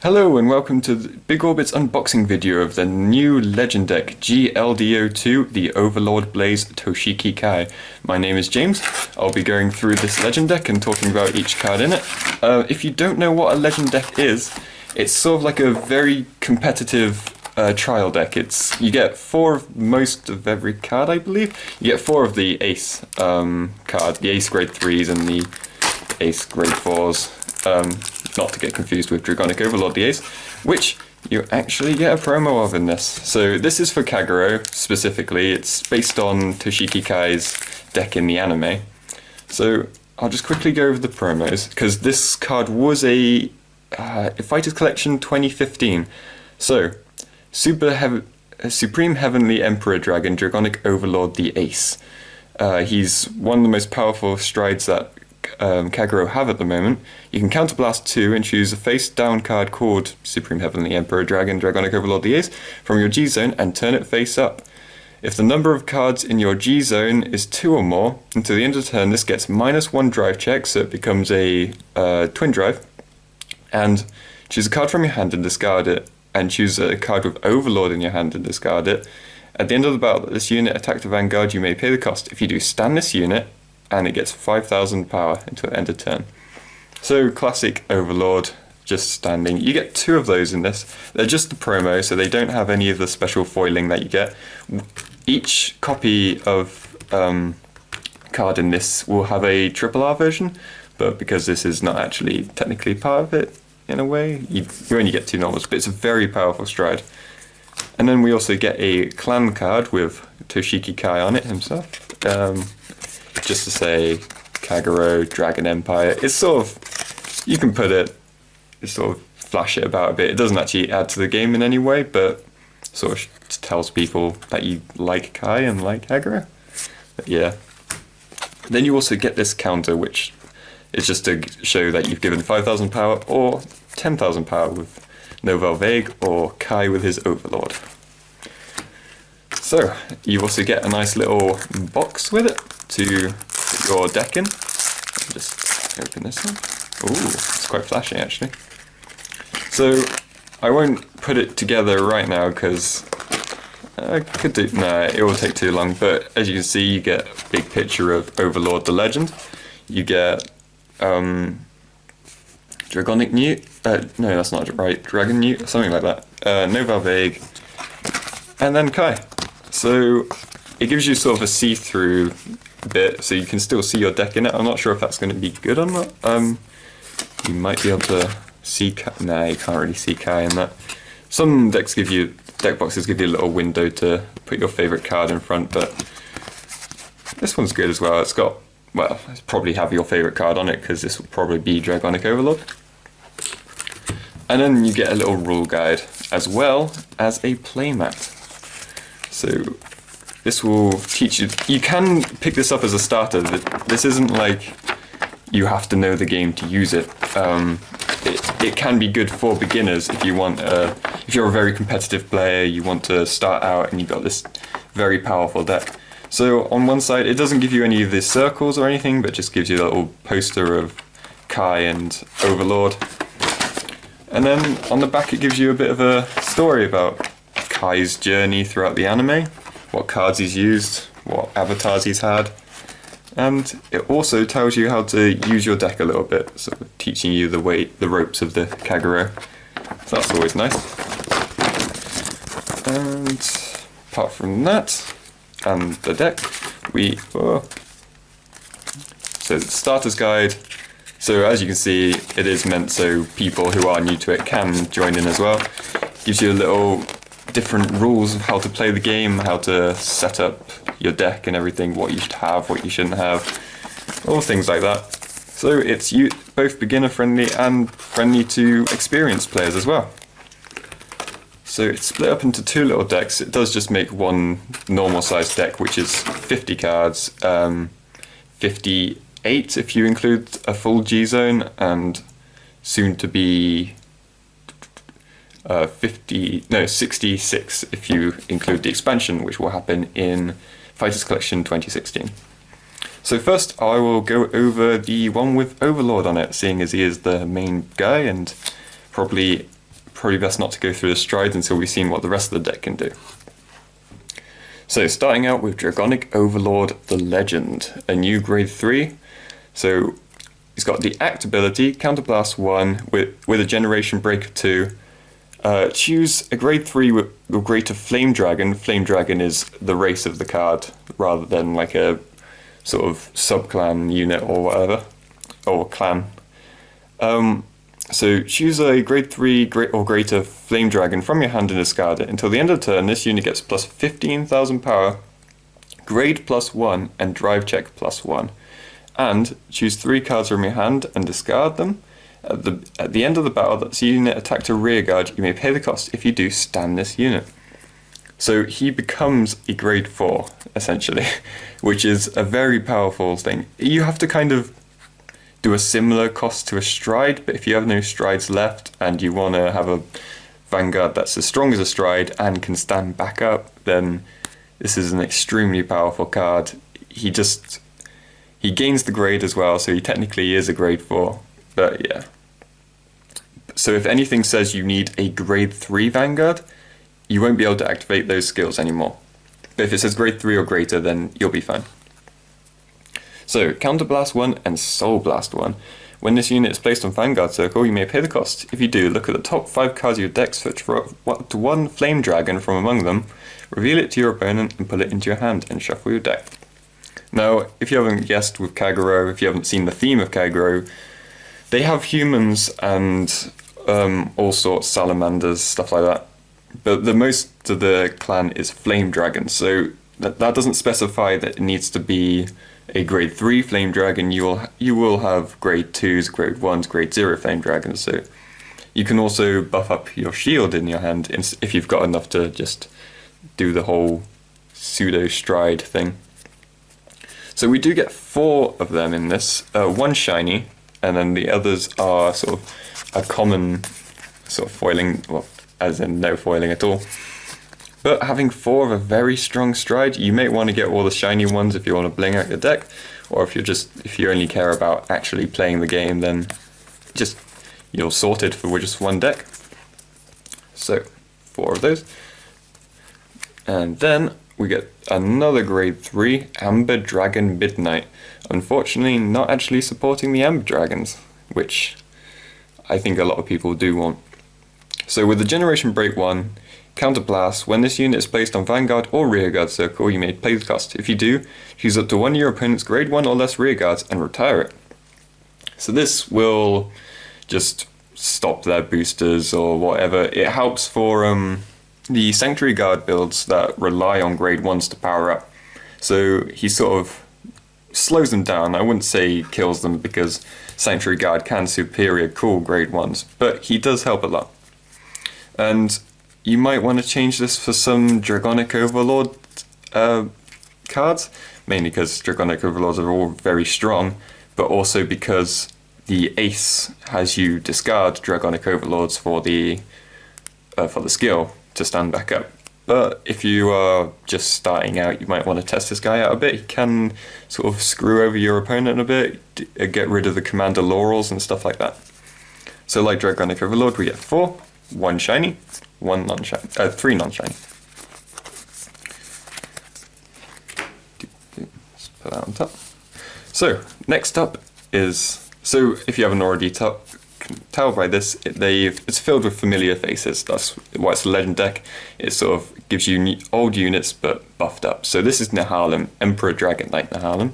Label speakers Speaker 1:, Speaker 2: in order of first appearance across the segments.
Speaker 1: Hello and welcome to the Big Orbit's unboxing video of the new Legend deck GLDO2, the Overlord Blaze Toshiki Kai. My name is James. I'll be going through this Legend deck and talking about each card in it. If you don't know what a Legend deck is, it's sort of like a very competitive trial deck. You get 4 of most of every card, I believe. You get 4 of the Ace card, the Ace Grade 3s and the Ace Grade 4s. Not to get confused with Dragonic Overlord the Ace, which you actually get a promo of in this. So this is for Kagero specifically. It's based on Toshiki Kai's deck in the anime. So I'll just quickly go over the promos, because this card was a Fighters Collection 2015. So, Supreme Heavenly Emperor Dragon, Dragonic Overlord the Ace. He's one of the most powerful strides that Kagero have at the moment. You can counterblast 2 and choose a face-down card called Supreme Heavenly Emperor Dragon, Dragonic Overlord the Ace from your G-Zone and turn it face up. If the number of cards in your G-Zone is 2 or more, until the end of the turn this gets -1 drive check, so it becomes a twin drive. And choose a card from your hand and discard it, and choose a card with Overlord in your hand and discard it. At the end of the battle, this unit attack the Vanguard, you may pay the cost. If you do, stand this unit, and it gets 5,000 power until the end of turn. So classic Overlord, just standing. You get 2 of those in this. They're just the promo, so they don't have any of the special foiling that you get. Each copy of card in this will have a triple R version, but because this is not actually technically part of it, in a way, you only get 2 normals, but it's a very powerful stride. And then we also get a clan card with Toshiki Kai on it himself. Just to say Kagero, Dragon Empire. It's sort of, you can put it, sort of flash it about a bit. It doesn't actually add to the game in any way, but sort of tells people that you like Kai and like Kagero. But yeah. Then you also get this counter, which is just to show that you've given 5,000 power or 10,000 power with Novel Vague or Kai with his Overlord. So, you also get a nice little box with it to put your deck in. I'll just open this up. Ooh, it's quite flashy actually. So, I won't put it together right now because I could do, no, it will take too long, but as you can see you get a big picture of Overlord the Legend. You get Dragonic Newt, no that's not right, Dragon Newt, something like that, Novel Vague, and then Kai. So it gives you sort of a see-through bit, so you can still see your deck in it. I'm not sure if that's going to be good or not. You might be able to see Kai. Nah, you can't really see Kai in that. Some deck boxes give you a little window to put your favourite card in front, but this one's good as well. It's got, well, it's probably have your favourite card on it because this will probably be Dragonic Overlord. And then you get a little rule guide as well as a playmat. So this will teach you, you can pick this up as a starter. This isn't like you have to know the game to use it. It can be good for beginners if you want, if you're a very competitive player, you want to start out and you've got this very powerful deck. So on one side it doesn't give you any of the circles or anything, but just gives you a little poster of Kai and Overlord. And then on the back it gives you a bit of a story about Kai's journey throughout the anime, what cards he's used, what avatars he's had, and it also tells you how to use your deck a little bit, so teaching you the ropes of the Kagero. So that's always nice. And apart from that, and the deck, so the starter's guide. So as you can see, it is meant so people who are new to it can join in as well. Gives you a little different rules of how to play the game, how to set up your deck and everything, what you should have, what you shouldn't have, all things like that. So it's both beginner friendly and friendly to experienced players as well. So it's split up into 2 little decks. It does just make one normal sized deck, which is 50 cards, 58 if you include a full G-Zone, and soon to be 66 if you include the expansion, which will happen in Fighters Collection 2016. So first I will go over the one with Overlord on it, seeing as he is the main guy and probably probably best not to go through the strides until we've seen what the rest of the deck can do. So starting out with Dragonic Overlord the Legend, a new grade 3. So he's got the Act ability, Counterblast 1 with a Generation Break of 2. Choose a grade 3 with greater Flame Dragon. Flame Dragon is the race of the card rather than like a sort of sub-clan unit or whatever, or clan. So choose a grade 3 or greater Flame Dragon from your hand and discard it. Until the end of the turn, this unit gets plus 15,000 power, grade +1, and drive check +1. And choose 3 cards from your hand and discard them. At the end of the battle, that's a unit attacked to rearguard. You may pay the cost. If you do, stand this unit. So he becomes a grade 4, essentially, which is a very powerful thing. You have to kind of do a similar cost to a stride, but if you have no strides left and you want to have a Vanguard that's as strong as a stride and can stand back up, then this is an extremely powerful card. He gains the grade as well, so he technically is a grade 4. But yeah. So if anything says you need a grade 3 Vanguard, you won't be able to activate those skills anymore. But if it says grade 3 or greater, then you'll be fine. So Counterblast 1 and Soul Blast 1. When this unit is placed on Vanguard Circle, you may pay the cost. If you do, look at the top 5 cards of your deck, search for up to 1 Flame Dragon from among them, reveal it to your opponent and pull it into your hand and shuffle your deck. Now, if you haven't guessed with Kagero, if you haven't seen the theme of Kagero, they have humans and all sorts, salamanders, stuff like that. But the most of the clan is Flame Dragon, so that doesn't specify that it needs to be a grade 3 Flame Dragon. You will have grade 2s, grade 1s, grade 0 Flame Dragons, so you can also buff up your shield in your hand if you've got enough to just do the whole pseudo stride thing. So we do get 4 of them in this, 1 shiny, and then the others are sort of a common sort of foiling, well, as in no foiling at all. But having 4 of a very strong stride, you may want to get all the shiny ones if you want to bling out your deck, or if you only care about actually playing the game, then you're sorted for just 1 deck. So 4 of those. And then we get another grade 3, Amber Dragon Midnight. Unfortunately, not actually supporting the Amber Dragons, which I think a lot of people do want. So with the Generation Break 1, Counterblast, when this unit is placed on Vanguard or Rearguard Circle, you may pay the cost. If you do, choose up to 1 of your opponent's grade 1 or less Rearguards and retire it. So this will just stop their boosters or whatever. It helps for the Sanctuary Guard builds that rely on grade 1s to power up. So he sort of slows them down. I wouldn't say kills them because Sanctuary Guard can superior cool grade 1s, but he does help a lot. And you might want to change this for some Dragonic Overlord cards, mainly because Dragonic Overlords are all very strong, but also because the Ace has you discard Dragonic Overlords for the skill to stand back up. But if you are just starting out, you might want to test this guy out a bit. He can sort of screw over your opponent a bit, get rid of the Commander Laurels and stuff like that. So like Dragonic Overlord, we get 4, 1 shiny, 1 non-shiny, 3 non-shiny. Let's put that on top. So next up is, so if you haven't already can tell by this, it's filled with familiar faces. That's why it's a legend deck. It sort of gives you old units but buffed up. So this is Nehalem, Emperor Dragon Knight Nehalem.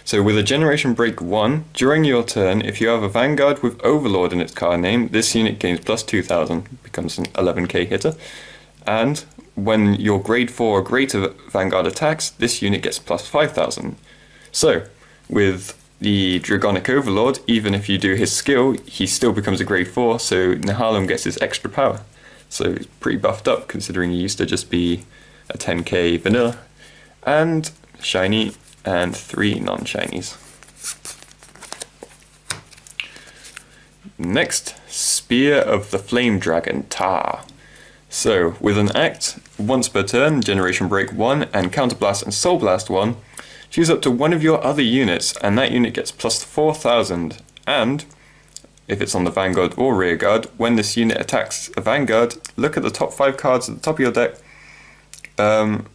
Speaker 1: So with a Generation Break 1, during your turn, if you have a Vanguard with Overlord in its card name, this unit gains plus 2,000, becomes an 11k hitter. And when your grade 4 or greater Vanguard attacks, this unit gets plus 5,000. So with the Dragonic Overlord, even if you do his skill, he still becomes a grade 4, so Nehalem gets his extra power. So he's pretty buffed up, considering he used to just be a 10k vanilla. And shiny, and 3 non-shinies. Next, Spear of the Flame Dragon, Tar. So, with an act, once per turn, Generation Break 1 and Counterblast and Soul Blast 1, choose up to 1 of your other units, and that unit gets plus 4,000. And if it's on the vanguard or rear guard. When this unit attacks a vanguard, look at the top 5 cards at the top of your deck.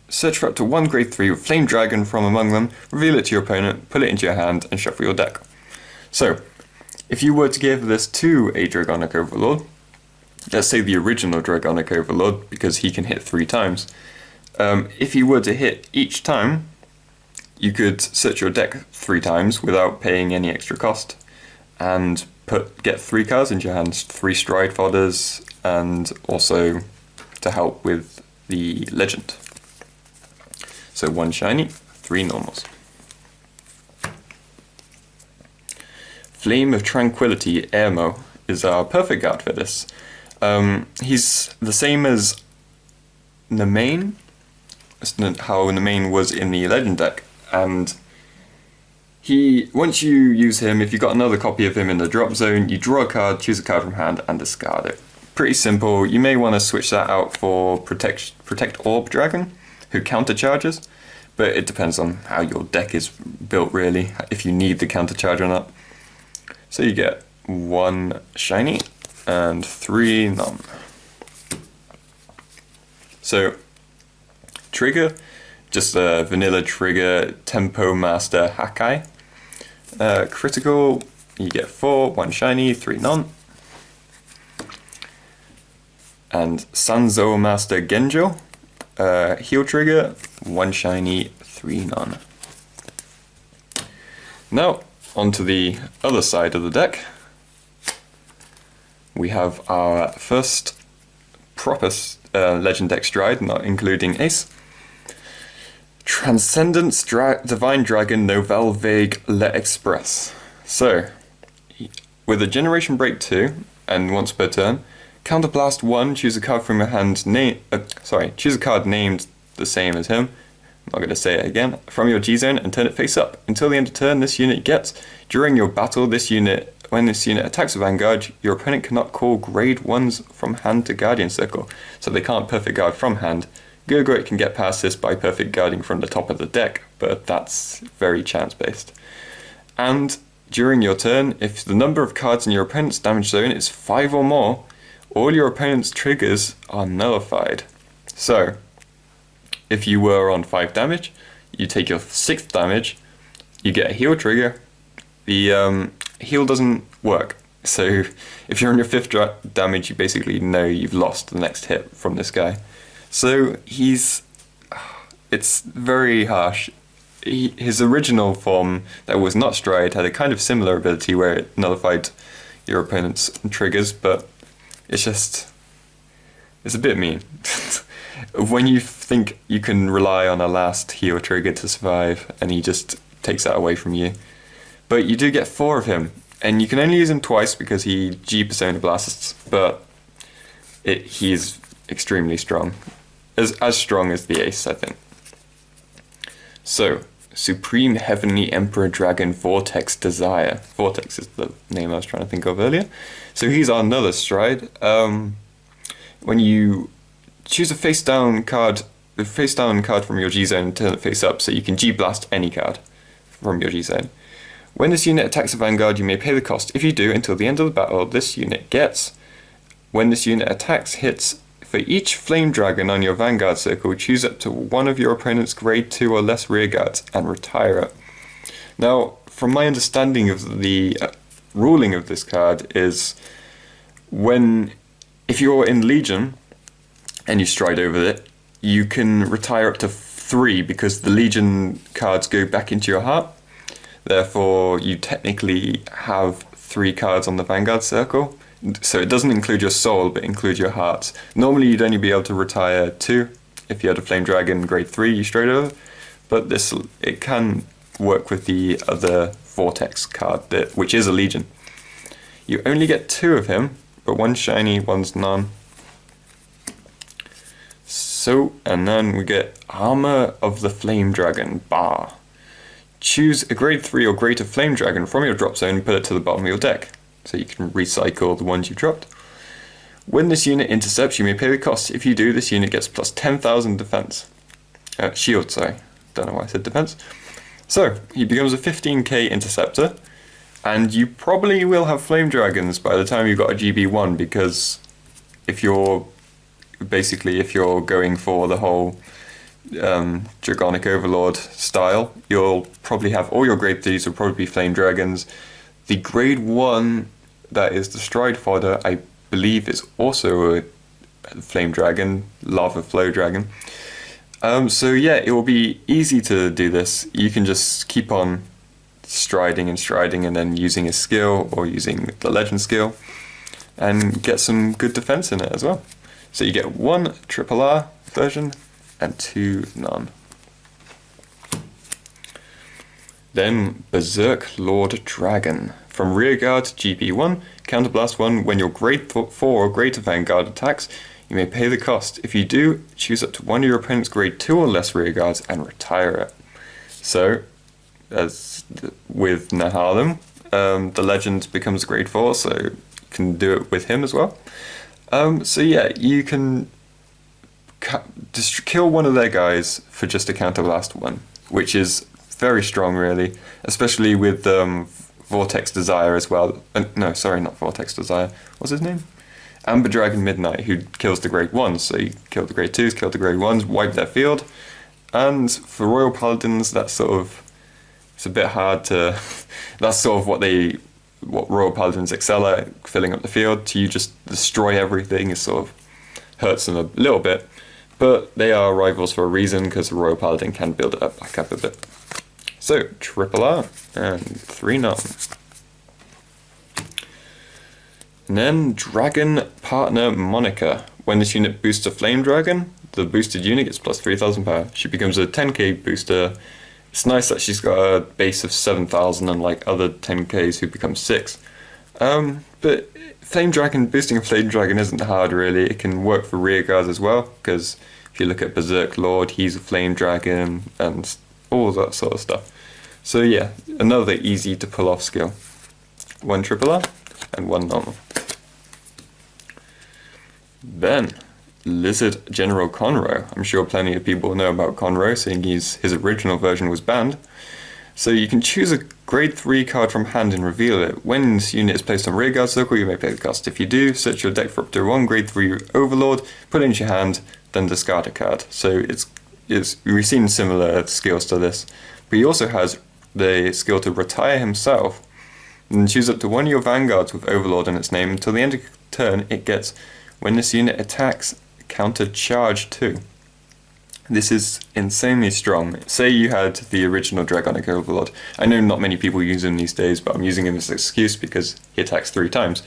Speaker 1: Search for up to 1 grade 3 with Flame Dragon from among them, reveal it to your opponent, put it into your hand, and shuffle your deck. So, if you were to give this to a Dragonic Overlord, let's say the original Dragonic Overlord, because he can hit 3 times, if he were to hit each time, you could search your deck 3 times without paying any extra cost, and get 3 cards into your hands, 3 Stride Fodders, and also to help with the legend. So 1 shiny, 3 normals. Flame of Tranquility Airmo is our perfect guard for this. He's the same as Nemain, how Nemain was in the legend deck, and once you use him, if you've got another copy of him in the drop zone, you draw a card, choose a card from hand, and discard it. Pretty simple. You may want to switch that out for Protect Orb Dragon, who countercharges, but it depends on how your deck is built really, if you need the countercharge or not. So you get 1 shiny and 3 none. So trigger, just a vanilla trigger, Tempo Master Hakai. Critical, you get 4, 1 shiny, 3 none. And Sanzo Master Genjo, heal trigger, 1 shiny, 3 none. Now, onto the other side of the deck. We have our first proper legend deck stride, not including Ace. Transcendence Divine Dragon Novel Vague Le Express. So, with a Generation Break 2, and once per turn, Counterblast 1, choose a card from your hand, choose a card named the same as him, I'm not going to say it again, from your G-Zone and turn it face up. Until the end of turn, this unit gets, during your battle, when this unit attacks a Vanguard, your opponent cannot call grade 1s from hand to Guardian Circle, so they can't perfect guard from hand. Gurgrait can get past this by perfect guarding from the top of the deck, but that's very chance-based. And during your turn, if the number of cards in your opponent's damage zone is 5 or more, all your opponent's triggers are nullified. So, if you were on 5 damage, you take your 6th damage, you get a heal trigger, the heal doesn't work. So if you're on your 5th damage, you basically know you've lost the next hit from this guy. So it's very harsh. His original form that was not Stride had a kind of similar ability where it nullified your opponent's triggers, but it's a bit mean. When you think you can rely on a last heal trigger to survive, and he just takes that away from you. But you do get 4 of him, and you can only use him twice because he G-Persona Blasts, but he's extremely strong. As strong as the Ace, I think. So, Supreme Heavenly Emperor Dragon Vortex Desire. Vortex is the name I was trying to think of earlier. So he's our another stride. When you choose a face down card from your G-Zone and turn it face up, so you can G-Blast any card from your G-Zone. When this unit attacks a Vanguard, you may pay the cost. If you do, until the end of the battle, this unit gets, when this unit attacks, hits, for each Flame Dragon on your Vanguard circle, choose up to one of your opponent's grade 2 or less rearguards and retire it. Now, from my understanding of the ruling of this card is if you're in Legion and you stride over it, you can retire up to 3 because the Legion cards go back into your heart. Therefore, you technically have 3 cards on the Vanguard circle. So it doesn't include your soul, but includes your hearts. Normally, you'd only be able to retire 2. If you had a Flame Dragon grade 3, you straight over. But it can work with the other Vortex card, which is a Legion. You only get 2 of him, but 1 shiny, 1's none. So, and then we get Armor of the Flame Dragon, Bar. Choose a grade 3 or greater Flame Dragon from your drop zone and put it to the bottom of your deck, so you can recycle the ones you dropped. When this unit intercepts, you may pay the cost. If you do, this unit gets plus 10,000 defense. Shield, sorry. Don't know why I said defense. So, he becomes a 15k interceptor, And you probably will have flame dragons by the time you've got a GB1, because if you're going for the whole Dragonic Overlord style, you'll probably have all your grade 3s will probably be flame dragons. The grade 1 that is the stride fodder, I believe, is also a flame dragon, lava flow dragon. So yeah, it will be easy to do this. You can just keep on striding and then using a skill or using the legend skill and get some good defense in it as well. So you get 1 triple R version and 2 none. Then Berserk Lord Dragon. From rearguard GB1, counterblast 1 when your grade 4 or greater vanguard attacks. You may pay the cost. If you do, choose up to one of your opponent's grade 2 or less rearguards and retire it. So, as with Nahalem, the legend becomes grade 4, so you can do it with him as well. So yeah, you can just kill one of their guys for just a counterblast 1, which is very strong really, especially with Vortex Desire as well. No, sorry, not Vortex Desire. What's his name? Amber Dragon Midnight, who kills the grade 1s. So you kill the grade 2s, kill the grade 1s, wipe their field. And for Royal Paladins, that's sort of, it's a bit hard to, that's sort of what Royal Paladins excel at, filling up the field. To you just destroy everything is sort of hurts them a little bit. But they are rivals for a reason, because the Royal Paladin can build it up back up a bit. So, triple R and 3 none. And then Dragon Partner Monica. When this unit boosts a Flame Dragon, the boosted unit gets plus 3000 power. She becomes a 10k booster. It's nice that she's got a base of 7000, unlike other 10ks who become 6. But Flame Dragon, boosting a Flame Dragon isn't hard really. It can work for rearguards as well, because if you look at Berserk Lord, he's a Flame Dragon and all that sort of stuff. So yeah, another easy to pull off skill. 1 triple R and 1 normal. Then, Lizard General Conroe. I'm sure plenty of people know about Conroe, seeing his original version was banned. So you can choose a grade 3 card from hand and reveal it. When this unit is placed on rearguard circle, you may pay the cost. If you do, search your deck for up to 1 grade 3 Overlord, put it into your hand, then discard a card. So we've seen similar skills to this. But he also has the skill to retire himself, and choose up to 1 of your vanguards with Overlord in its name. Until the end of turn, it gets, when this unit attacks, counter charge 2. This is insanely strong. Say you had the original Dragonic Overlord. I know not many people use him these days, but I'm using him as an excuse because he attacks 3 times.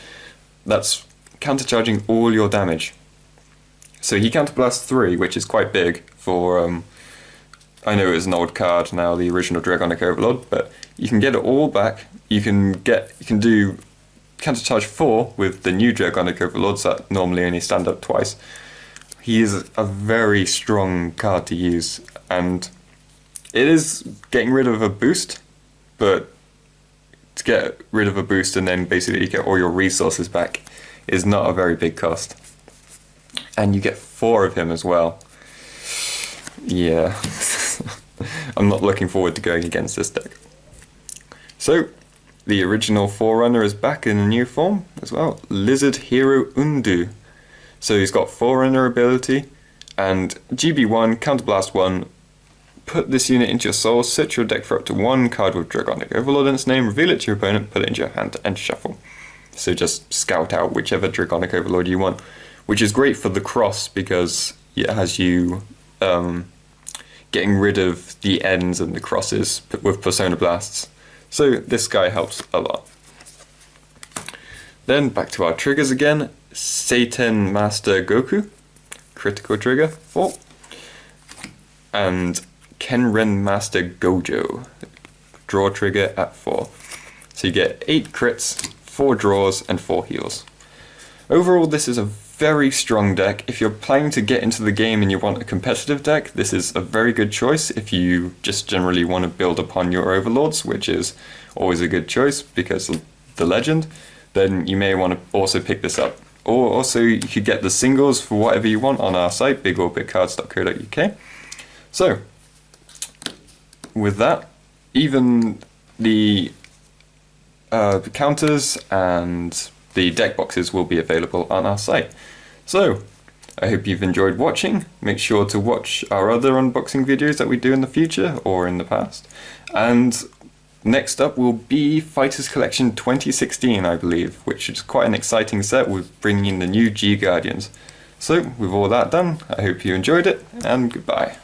Speaker 1: That's countercharging all your damage. So he counterblasts 3, which is quite big for, I know it's an old card now, the original Dragonic Overlord, but you can get it all back. You can do countercharge 4 with the new Dragonic Overlords that normally only stand up twice. He is a very strong card to use, and it is getting rid of a boost, but to get rid of a boost and then basically get all your resources back is not a very big cost. And you get 4 of him as well. Yeah, I'm not looking forward to going against this deck. So, the original Forerunner is back in a new form as well. Lizard Hero Undu. So he's got Forerunner ability, and GB1, Counterblast 1, put this unit into your soul, search your deck for up to 1 card with Dragonic Overlord in its name, reveal it to your opponent, put it into your hand, and shuffle. So just scout out whichever Dragonic Overlord you want, which is great for the cross because it has you getting rid of the ends and the crosses with Persona Blasts. So this guy helps a lot. Then back to our triggers again. Satan Master Goku, critical trigger 4, and Kenren Master Gojo, draw trigger at 4. So you get 8 crits, 4 draws, and 4 heals. Overall, this is a very strong deck. If you're planning to get into the game and you want a competitive deck, this is a very good choice. If you just generally want to build upon your overlords, which is always a good choice because of the legend, then you may want to also pick this up. Or also you could get the singles for whatever you want on our site, bigorbitcards.co.uk. So, with that, even the the counters and the deck boxes will be available on our site. So, I hope you've enjoyed watching. Make sure to watch our other unboxing videos that we do in the future or in the past. And next up will be Fighters Collection 2016, I believe, which is quite an exciting set with bringing in the new G Guardians. So, with all that done, I hope you enjoyed it, and goodbye.